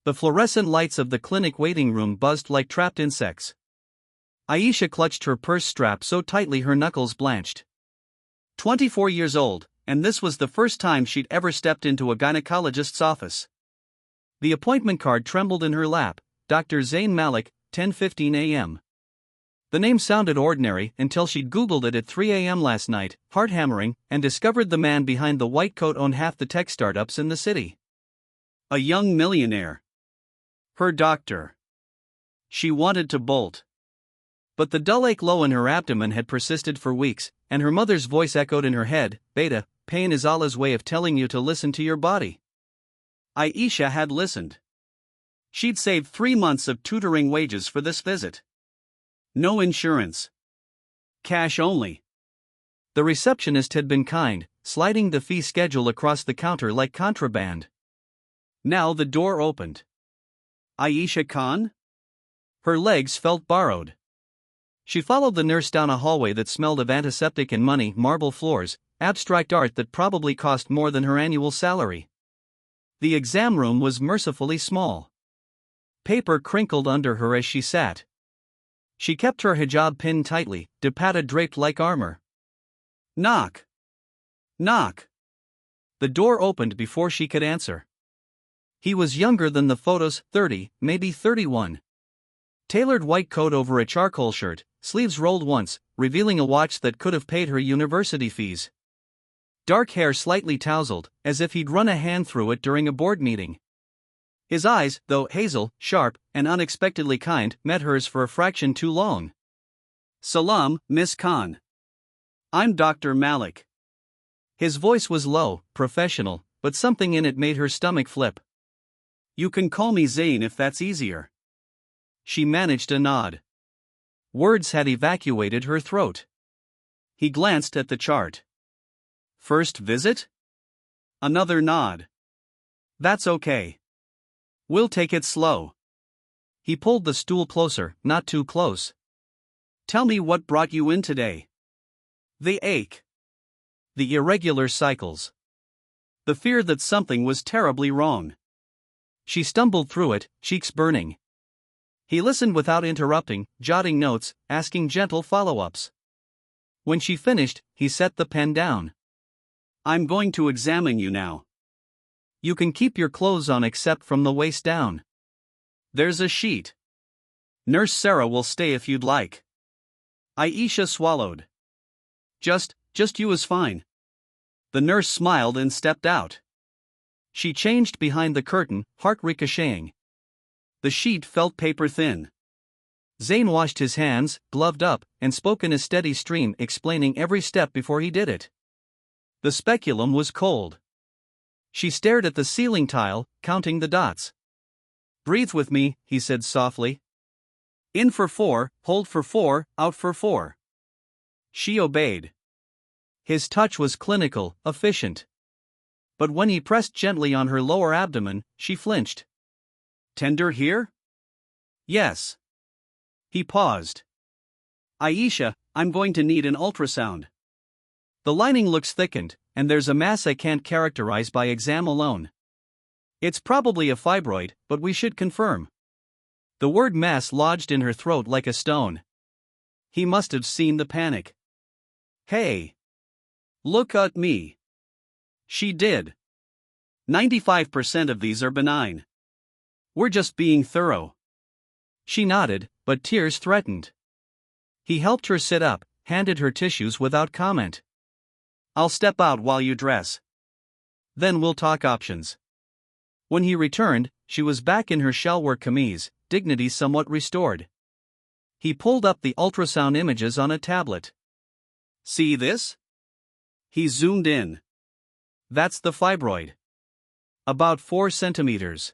The fluorescent lights of the clinic waiting room buzzed like trapped insects. Aisha clutched her purse strap so tightly her knuckles blanched. 24 years old, and this was the first time she'd ever stepped into a gynecologist's office. The appointment card trembled in her lap. Dr. Zain Malik, 10:15 a.m. The name sounded ordinary until she'd Googled it at 3 a.m. last night, heart-hammering, and discovered the man behind the white coat owned half the tech startups in the city. A young millionaire. Her doctor. She wanted to bolt. But the dull ache low in her abdomen had persisted for weeks, and her mother's voice echoed in her head, "Beta, pain is Allah's way of telling you to listen to your body." Aisha had listened. She'd saved 3 months of tutoring wages for this visit. No insurance. Cash only. The receptionist had been kind, sliding the fee schedule across the counter like contraband. Now the door opened. Aisha Khan? Her legs felt borrowed. She followed the nurse down a hallway that smelled of antiseptic and money, marble floors, abstract art that probably cost more than her annual salary. The exam room was mercifully small. Paper crinkled under her as she sat. She kept her hijab pinned tightly, dupatta draped like armor. Knock. Knock. The door opened before she could answer. He was younger than the photos, 30, maybe 31. Tailored white coat over a charcoal shirt, sleeves rolled once, revealing a watch that could have paid her university fees. Dark hair slightly tousled, as if he'd run a hand through it during a board meeting. His eyes, though hazel, sharp, and unexpectedly kind, met hers for a fraction too long. "Salam, Miss Khan. I'm Dr. Malik." His voice was low, professional, but something in it made her stomach flip. "You can call me Zain if that's easier." She managed a nod. Words had evacuated her throat. He glanced at the chart. "First visit?" Another nod. "That's okay. We'll take it slow." He pulled the stool closer, not too close. "Tell me what brought you in today." The ache. The irregular cycles. The fear that something was terribly wrong. She stumbled through it, cheeks burning. He listened without interrupting, jotting notes, asking gentle follow-ups. When she finished, he set the pen down. "I'm going to examine you now. You can keep your clothes on except from the waist down. There's a sheet. Nurse Sarah will stay if you'd like." Aisha swallowed. Just you is fine." The nurse smiled and stepped out. She changed behind the curtain, heart ricocheting. The sheet felt paper thin. Zain washed his hands, gloved up, and spoke in a steady stream, explaining every step before he did it. The speculum was cold. She stared at the ceiling tile, counting the dots. "Breathe with me," he said softly. "In for 4, hold for 4, out for 4. She obeyed. His touch was clinical, efficient. But when he pressed gently on her lower abdomen, she flinched. "Tender here?" "Yes." He paused. "Aisha, I'm going to need an ultrasound. The lining looks thickened, and there's a mass I can't characterize by exam alone. It's probably a fibroid, but we should confirm." The word mass lodged in her throat like a stone. He must have seen the panic. "Hey! Look at me." She did. 95% of these are benign. "We're just being thorough." She nodded, but tears threatened. He helped her sit up, handed her tissues without comment. "I'll step out while you dress. Then we'll talk options." When he returned, she was back in her shellwork camise, dignity somewhat restored. He pulled up the ultrasound images on a tablet. "See this?" He zoomed in. "That's the fibroid. About 4 centimeters.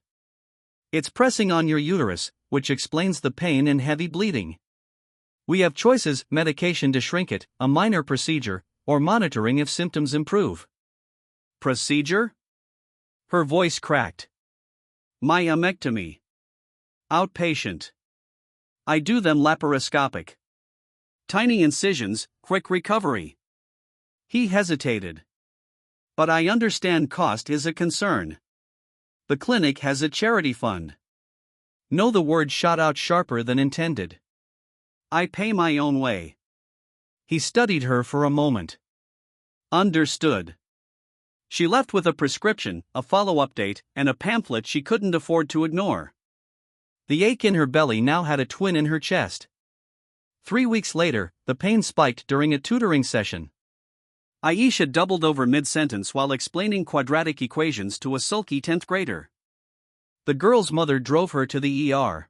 It's pressing on your uterus, which explains the pain and heavy bleeding. We have choices: medication to shrink it, a minor procedure, or monitoring if symptoms improve." "Procedure?" Her voice cracked. "Myomectomy. Outpatient. I do them laparoscopic. Tiny incisions, quick recovery." He hesitated. "But I understand cost is a concern. The clinic has a charity fund." No, the word shot out sharper than intended. I pay my own way. He studied her for a moment. Understood. She left with a prescription, a follow-up date, and a pamphlet she couldn't afford to ignore. The ache in her belly now had a twin in her chest. 3 weeks later, the pain spiked during a tutoring session. Aisha doubled over mid-sentence while explaining quadratic equations to a sulky 10th grader. The girl's mother drove her to the ER.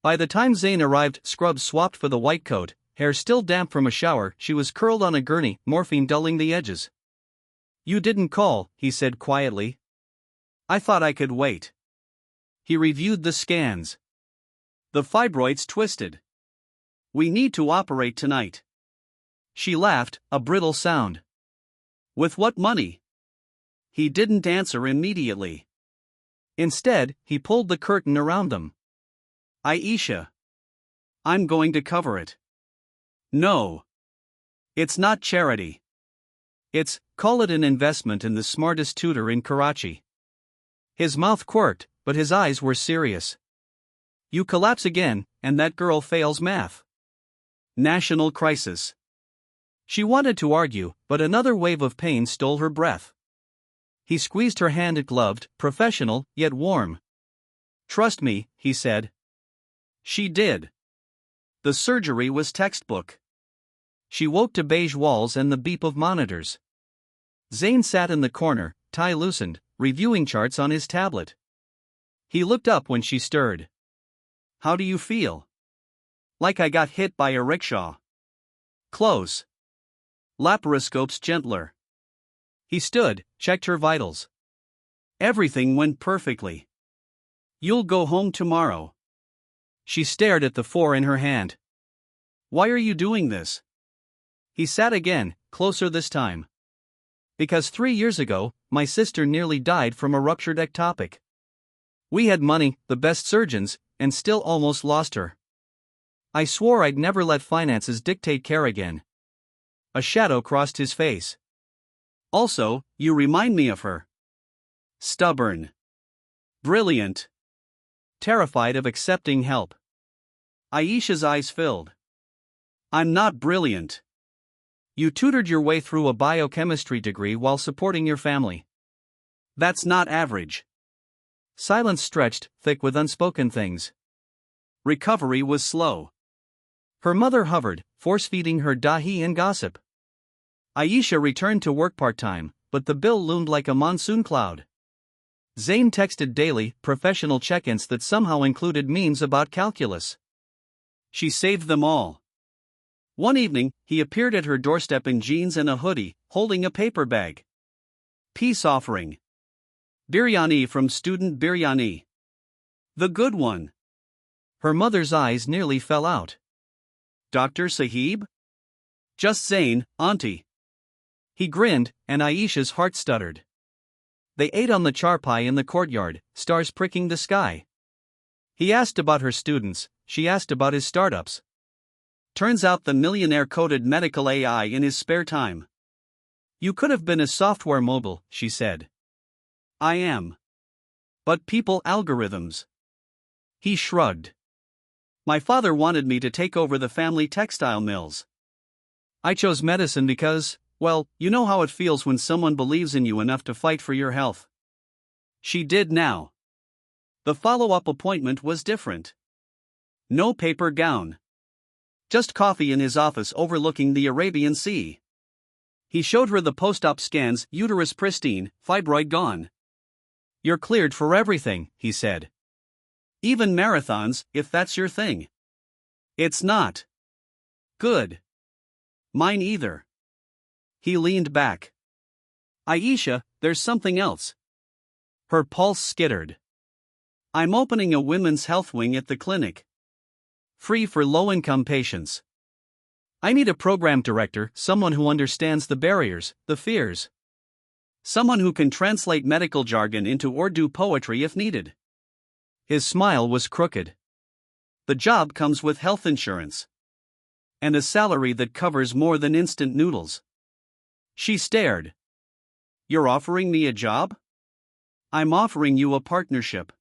By the time Zain arrived, scrubs swapped for the white coat, hair still damp from a shower, she was curled on a gurney, morphine dulling the edges. You didn't call, he said quietly. I thought I could wait. He reviewed the scans. The fibroids twisted. We need to operate tonight. She laughed, a brittle sound. With what money? He didn't answer immediately. Instead, he pulled the curtain around them. Aisha. I'm going to cover it. No. It's not charity. Call it an investment in the smartest tutor in Karachi. His mouth quirked, but his eyes were serious. You collapse again, and that girl fails math. National crisis. She wanted to argue, but another wave of pain stole her breath. He squeezed her hand, gloved, professional, yet warm. Trust me, he said. She did. The surgery was textbook. She woke to beige walls and the beep of monitors. Zain sat in the corner, tie loosened, reviewing charts on his tablet. He looked up when she stirred. How do you feel? Like I got hit by a rickshaw. Close. Laparoscope's gentler. He stood, checked her vitals. Everything went perfectly. You'll go home tomorrow. She stared at the 4 in her hand. Why are you doing this? He sat again, closer this time. Because 3 years ago, my sister nearly died from a ruptured ectopic. We had money, the best surgeons, and still almost lost her. I swore I'd never let finances dictate care again. A shadow crossed his face. Also, you remind me of her. Stubborn. Brilliant. Terrified of accepting help. Aisha's eyes filled. I'm not brilliant. You tutored your way through a biochemistry degree while supporting your family. That's not average. Silence stretched, thick with unspoken things. Recovery was slow. Her mother hovered, force-feeding her dahi and gossip. Aisha returned to work part-time, but the bill loomed like a monsoon cloud. Zain texted daily, professional check-ins that somehow included memes about calculus. She saved them all. One evening, he appeared at her doorstep in jeans and a hoodie, holding a paper bag. Peace offering. Biryani from Student Biryani. The good one. Her mother's eyes nearly fell out. Dr. Sahib? Just Zain, auntie. He grinned, and Aisha's heart stuttered. They ate on the charpai in the courtyard, stars pricking the sky. He asked about her students, she asked about his startups. Turns out the Millionaire coded medical AI in his spare time. You could have been a software mogul, she said. I am. But people algorithms. He shrugged. My father wanted me to take over the family textile mills. I chose medicine because, well, you know how it feels when someone believes in you enough to fight for your health. She did now. The follow-up appointment was different. No paper gown. Just coffee in his office overlooking the Arabian Sea. He showed her the post-op scans, uterus pristine, fibroid gone. You're cleared for everything, he said. Even marathons, if that's your thing. It's not. Good. Mine either. He leaned back. Aisha, there's something else. Her pulse skittered. I'm opening a women's health wing at the clinic. Free for low-income patients. I need a program director, someone who understands the barriers, the fears. Someone who can translate medical jargon into Urdu poetry if needed. His smile was crooked. The job comes with health insurance. And a salary that covers more than instant noodles. She stared. You're offering me a job? I'm offering you a partnership.